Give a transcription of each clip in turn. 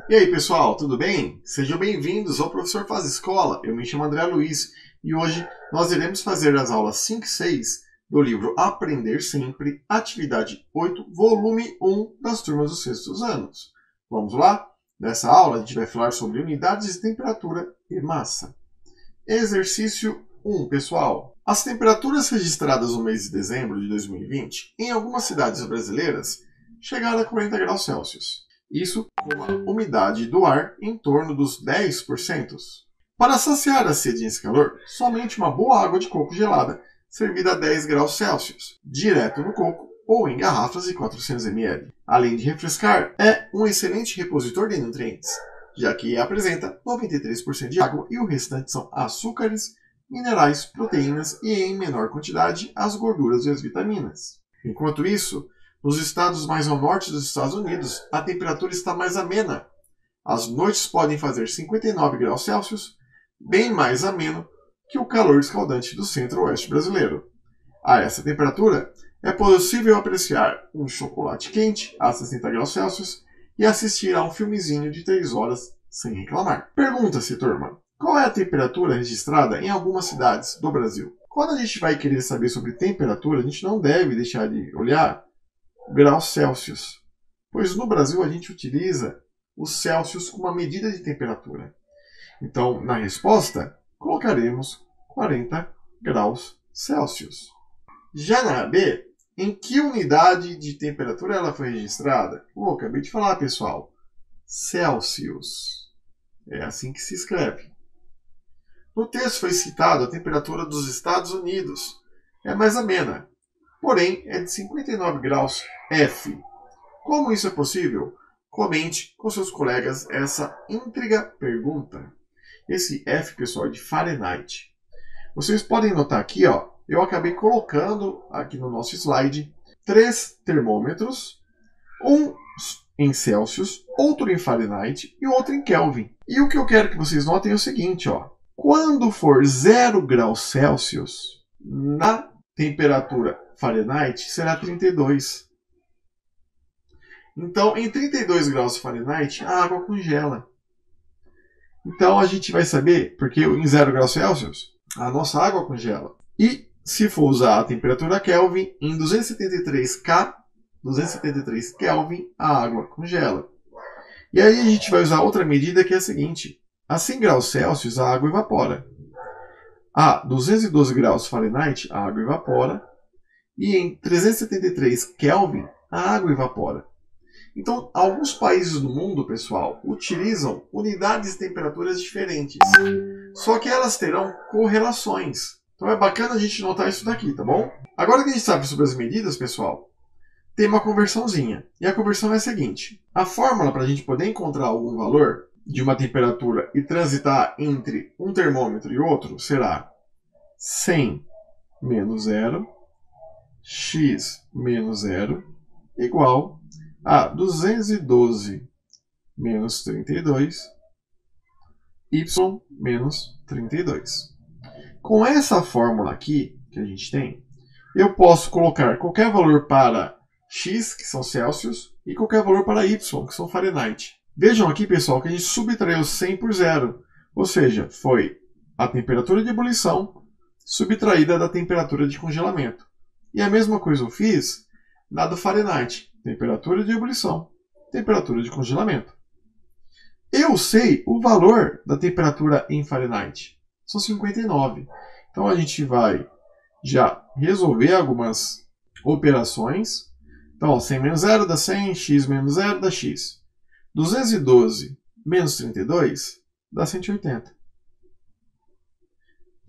E aí pessoal, tudo bem? Sejam bem-vindos ao Professor Faz Escola. Eu me chamo André Luiz e hoje nós iremos fazer as aulas 5 e 6 do livro Aprender Sempre, atividade 8, volume 1 das turmas dos sextos anos. Vamos lá? Nessa aula a gente vai falar sobre unidades de temperatura e massa. Exercício 1, pessoal. As temperaturas registradas no mês de dezembro de 2020 em algumas cidades brasileiras chegaram a 40 graus Celsius. Isso com uma umidade do ar em torno dos 10%. Para saciar a sede nesse calor, somente uma boa água de coco gelada, servida a 10 graus Celsius, direto no coco ou em garrafas de 400 ml. Além de refrescar, é um excelente repositor de nutrientes, já que apresenta 93% de água e o restante são açúcares, minerais, proteínas e, em menor quantidade, as gorduras e as vitaminas. Enquanto isso, nos estados mais ao norte dos Estados Unidos, a temperatura está mais amena. As noites podem fazer 59 graus Celsius, bem mais ameno que o calor escaldante do centro-oeste brasileiro. A essa temperatura, é possível apreciar um chocolate quente a 60 graus Celsius e assistir a um filmezinho de 3 horas sem reclamar. Pergunta-se, turma, qual é a temperatura registrada em algumas cidades do Brasil? Quando a gente vai querer saber sobre temperatura, a gente não deve deixar de olhar graus Celsius, pois no Brasil a gente utiliza o Celsius como uma medida de temperatura. Então, na resposta, colocaremos 40 graus Celsius. Já na AB, em que unidade de temperatura ela foi registrada? Acabei de falar, pessoal. Celsius. É assim que se escreve. No texto foi citada a temperatura dos Estados Unidos. É mais amena, porém é de 59 graus F. Como isso é possível? Comente com seus colegas essa íntriga pergunta. Esse F, pessoal, é de Fahrenheit. Vocês podem notar aqui, eu acabei colocando aqui no nosso slide 3 termômetros, um em Celsius, outro em Fahrenheit e outro em Kelvin. E o que eu quero que vocês notem é o seguinte, quando for 0 graus Celsius, na temperatura Fahrenheit será 32. Então, em 32 graus Fahrenheit, a água congela. Então, a gente vai saber, porque em 0 graus Celsius, a nossa água congela. E, se for usar a temperatura Kelvin, em 273 Kelvin, a água congela. E aí a gente vai usar outra medida que é a seguinte. A 100 graus Celsius, a água evapora. A 212 graus Fahrenheit, a água evapora. E em 373 Kelvin, a água evapora. Então, alguns países do mundo, pessoal, utilizam unidades de temperaturas diferentes. Só que elas terão correlações. Então é bacana a gente notar isso daqui, tá bom? Agora que a gente sabe sobre as medidas, pessoal, tem uma conversãozinha. E a conversão é a seguinte. A fórmula para a gente poder encontrar algum valor de uma temperatura e transitar entre um termômetro e outro será 100 menos 0, x menos 0, igual a 212 menos 32, y menos 32. Com essa fórmula aqui, que a gente tem, eu posso colocar qualquer valor para x, que são Celsius, e qualquer valor para y, que são Fahrenheit. Vejam aqui, pessoal, que a gente subtraiu 100 por 0, ou seja, foi a temperatura de ebulição subtraída da temperatura de congelamento. E a mesma coisa eu fiz na do Fahrenheit, temperatura de ebulição, temperatura de congelamento. Eu sei o valor da temperatura em Fahrenheit, são 59. Então a gente vai já resolver algumas operações. Então, 100 menos 0 dá 100, x menos 0 dá x. 212 menos 32 dá 180.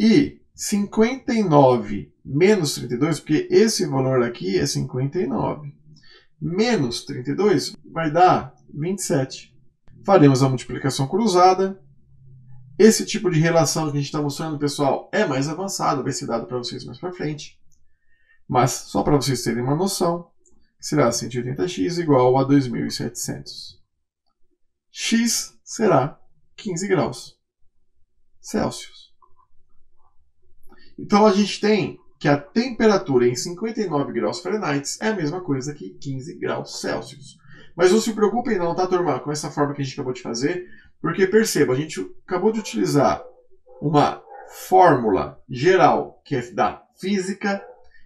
E 59 menos 32, porque esse valor aqui é 59, menos 32 vai dar 27. Faremos a multiplicação cruzada. Esse tipo de relação que a gente está mostrando, pessoal, é mais avançado, vai ser dado para vocês mais para frente. Mas, só para vocês terem uma noção, será 180x igual a 2.700. X será 15 graus Celsius. Então, a gente tem que a temperatura em 59 graus Fahrenheit é a mesma coisa que 15 graus Celsius. Mas não se preocupem não, tá, turma, com essa forma que a gente acabou de fazer, porque perceba, a gente acabou de utilizar uma fórmula geral, que é da física,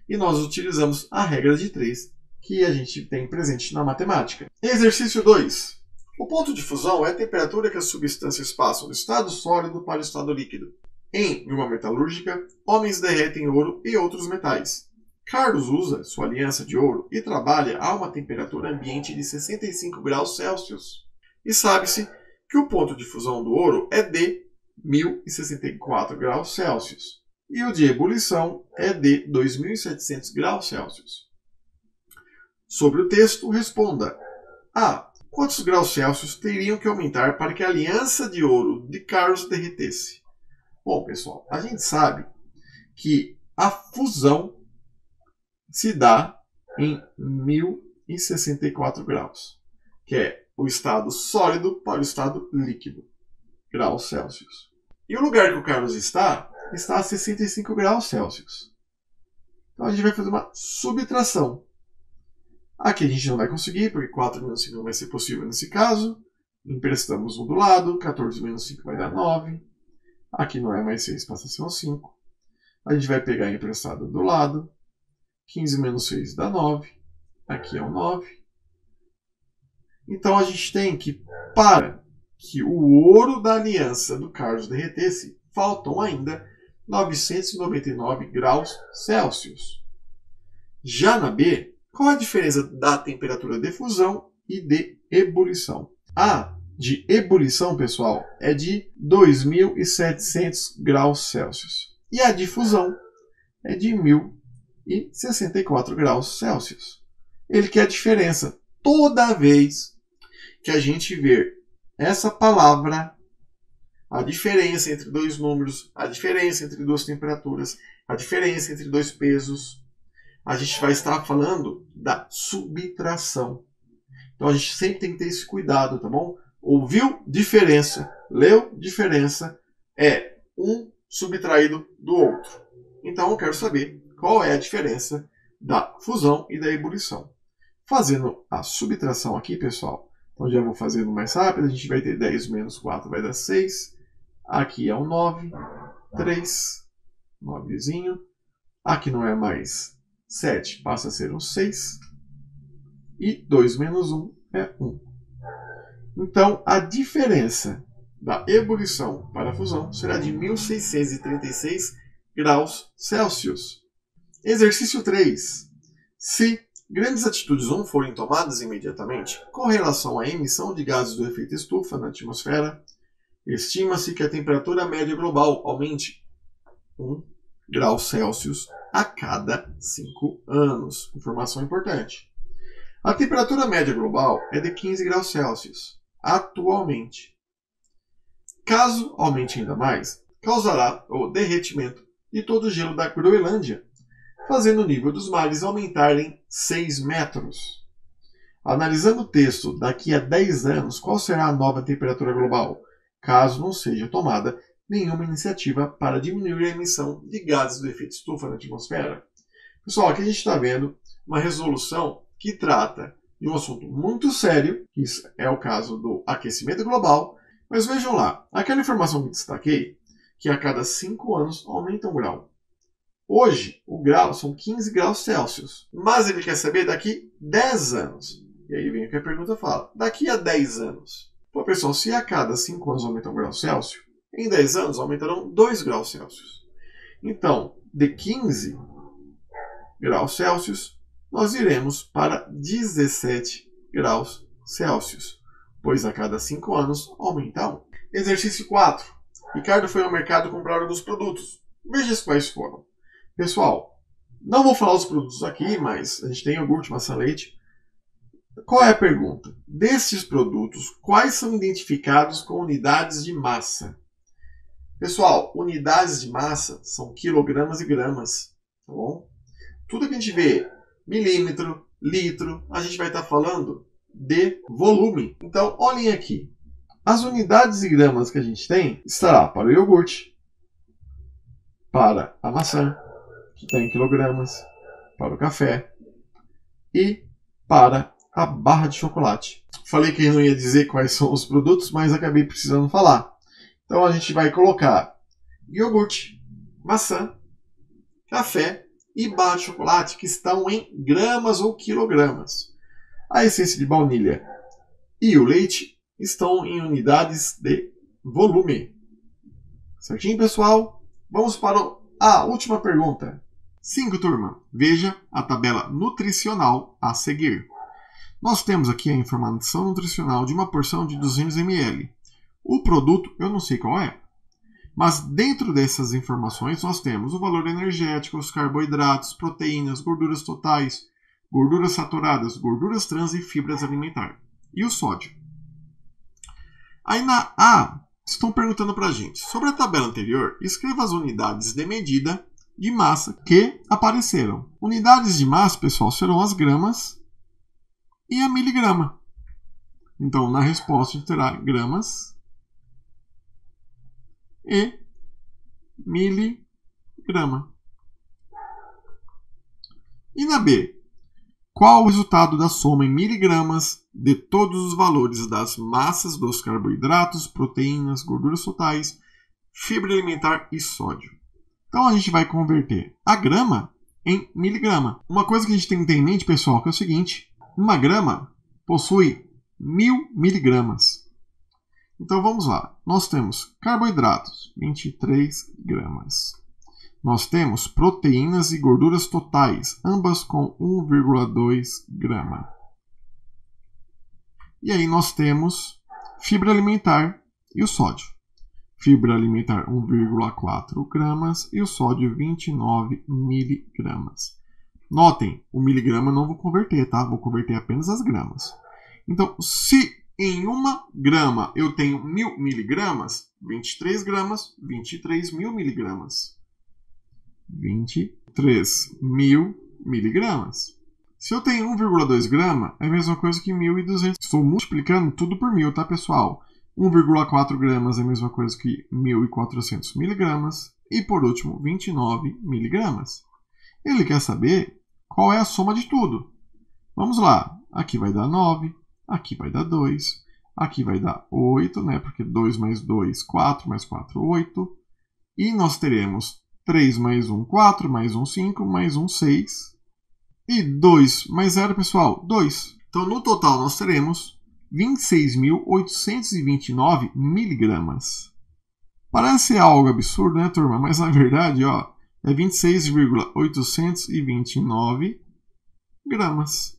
e nós utilizamos a regra de 3, que a gente tem presente na matemática. Exercício 2. O ponto de fusão é a temperatura que as substâncias passam do estado sólido para o estado líquido. Em uma metalúrgica, homens derretem ouro e outros metais. Carlos usa sua aliança de ouro e trabalha a uma temperatura ambiente de 65 graus Celsius. E sabe-se que o ponto de fusão do ouro é de 1064 graus Celsius e o de ebulição é de 2700 graus Celsius. Sobre o texto, responda: A. Quantos graus Celsius teriam que aumentar para que a aliança de ouro de Carlos derretesse? Bom, pessoal, a gente sabe que a fusão se dá em 1064 graus, que é o estado sólido para o estado líquido, graus Celsius. E o lugar que o Carlos está a 65 graus Celsius. Então a gente vai fazer uma subtração. Aqui a gente não vai conseguir, porque 4 menos 5 não vai ser possível nesse caso. Emprestamos um do lado, 14 menos 5 vai dar 9. Aqui não é mais 6, passa a ser um 5. A gente vai pegar emprestado do lado. 15 menos 6 dá 9. Aqui é um 9. Então a gente tem que, para que o ouro da aliança do Carlos derretesse, faltam ainda 999 graus Celsius. Já na B, qual a diferença da temperatura de fusão e de ebulição? A de ebulição, pessoal, é de 2700 graus Celsius. E a de fusão é de 1064 graus Celsius. Ele quer a diferença. Toda vez que a gente ver essa palavra, a diferença entre dois números, a diferença entre duas temperaturas, a diferença entre dois pesos, a gente vai estar falando da subtração. Então a gente sempre tem que ter esse cuidado, tá bom? Ouviu? Diferença. Leu? Diferença. É um subtraído do outro. Então eu quero saber qual é a diferença da fusão e da ebulição. Fazendo a subtração aqui, pessoal, então já vou fazendo mais rápido, a gente vai ter 10 menos 4 vai dar 6. Aqui é um 9, 3, 9zinho. Aqui não é mais 7, passa a ser um 6. E 2 menos 1 é 1. Então, a diferença da ebulição para a fusão será de 1636 graus Celsius. Exercício 3. Se grandes atitudes não forem tomadas imediatamente com relação à emissão de gases do efeito estufa na atmosfera, estima-se que a temperatura média global aumente 1 grau Celsius a cada 5 anos. Informação importante. A temperatura média global é de 15 graus Celsius atualmente. Caso aumente ainda mais, causará o derretimento de todo o gelo da Groenlândia, fazendo o nível dos mares aumentar em 6 metros. Analisando o texto daqui a 10 anos, qual será a nova temperatura global, caso não seja tomada nenhuma iniciativa para diminuir a emissão de gases do efeito estufa na atmosfera? Pessoal, aqui a gente está vendo uma resolução que trata de um assunto muito sério, que é o caso do aquecimento global, mas vejam lá, aquela informação que destaquei, que a cada 5 anos aumenta um grau. Hoje, o grau são 15 graus Celsius, mas ele quer saber daqui 10 anos. E aí vem o que a pergunta fala, daqui a 10 anos. Pô, pessoal, se a cada 5 anos aumenta um grau Celsius, em 10 anos aumentarão 2 graus Celsius. Então, de 15 graus Celsius, nós iremos para 17 graus Celsius, pois a cada 5 anos aumenta 1. Exercício 4. Ricardo foi ao mercado comprar alguns produtos. Veja quais foram. Pessoal, não vou falar os produtos aqui, mas a gente tem iogurte, maçã, leite. Qual é a pergunta? Destes produtos, quais são identificados com unidades de massa? Pessoal, unidades de massa são quilogramas e gramas, tá bom? Tudo que a gente vê, milímetro, litro, a gente vai estar falando de volume. Então, olhem aqui. As unidades de gramas que a gente tem estará para o iogurte, para a maçã, que está em quilogramas, para o café e para a barra de chocolate, Falei que não ia dizer quais são os produtos, mas acabei precisando falar. Então a gente vai colocar iogurte, maçã, café e barra de chocolate que estão em gramas ou quilogramas. A essência de baunilha e o leite estão em unidades de volume. Certinho, pessoal? Vamos para a última pergunta. 5, turma. Veja a tabela nutricional a seguir. Nós temos aqui a informação nutricional de uma porção de 200 ml. O produto, eu não sei qual é, mas dentro dessas informações nós temos o valor energético, os carboidratos, proteínas, gorduras totais, gorduras saturadas, gorduras trans e fibras alimentares. E o sódio. Aí na A, estão perguntando para a gente, sobre a tabela anterior, escreva as unidades de medida de massa que apareceram. Unidades de massa, pessoal, serão as gramas e a miligrama. Então, na resposta, a gente terá gramas e miligrama. E na B, qual o resultado da soma em miligramas de todos os valores das massas dos carboidratos, proteínas, gorduras totais, fibra alimentar e sódio? Então a gente vai converter a grama em miligrama. Uma coisa que a gente tem que ter em mente, pessoal, que é o seguinte: uma grama possui 1000 miligramas. Então vamos lá. Nós temos carboidratos, 23 gramas. Nós temos proteínas e gorduras totais, ambas com 1,2 grama. E aí nós temos fibra alimentar e o sódio. Fibra alimentar 1,4 gramas e o sódio 29 miligramas. Notem, o miligrama eu não vou converter, tá? Vou converter apenas as gramas. Então, se em 1 grama eu tenho 1000 miligramas, 23 gramas, 23 mil miligramas. 23 mil miligramas. Se eu tenho 1,2 grama, é a mesma coisa que 1.200. Estou multiplicando tudo por 1000, tá, pessoal? 1,4 gramas é a mesma coisa que 1.400 miligramas. E, por último, 29 miligramas. Ele quer saber qual é a soma de tudo. Vamos lá. Aqui vai dar 9. Aqui vai dar 2. Aqui vai dar 8, né? Porque 2 mais 2, 4. Mais 4, 8. E nós teremos 3 mais 1, 4. Mais 1, 5. Mais 1, 6. E 2 mais 0, pessoal, 2. Então, no total, nós teremos 26.829 miligramas. Parece algo absurdo, né, turma? Mas, na verdade, ó, é 26,829 gramas.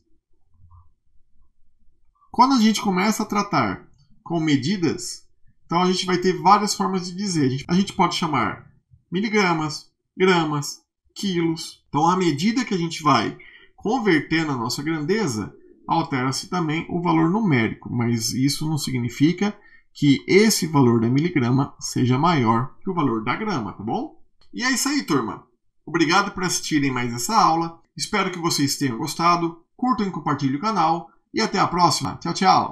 Quando a gente começa a tratar com medidas, então a gente vai ter várias formas de dizer. A gente pode chamar miligramas, gramas, quilos. Então, à medida que a gente vai convertendo a nossa grandeza, altera-se também o valor numérico, mas isso não significa que esse valor da miligrama seja maior que o valor da grama, tá bom? E é isso aí, turma. Obrigado por assistirem mais essa aula. Espero que vocês tenham gostado. Curtam e compartilhem o canal. E até a próxima. Tchau, tchau!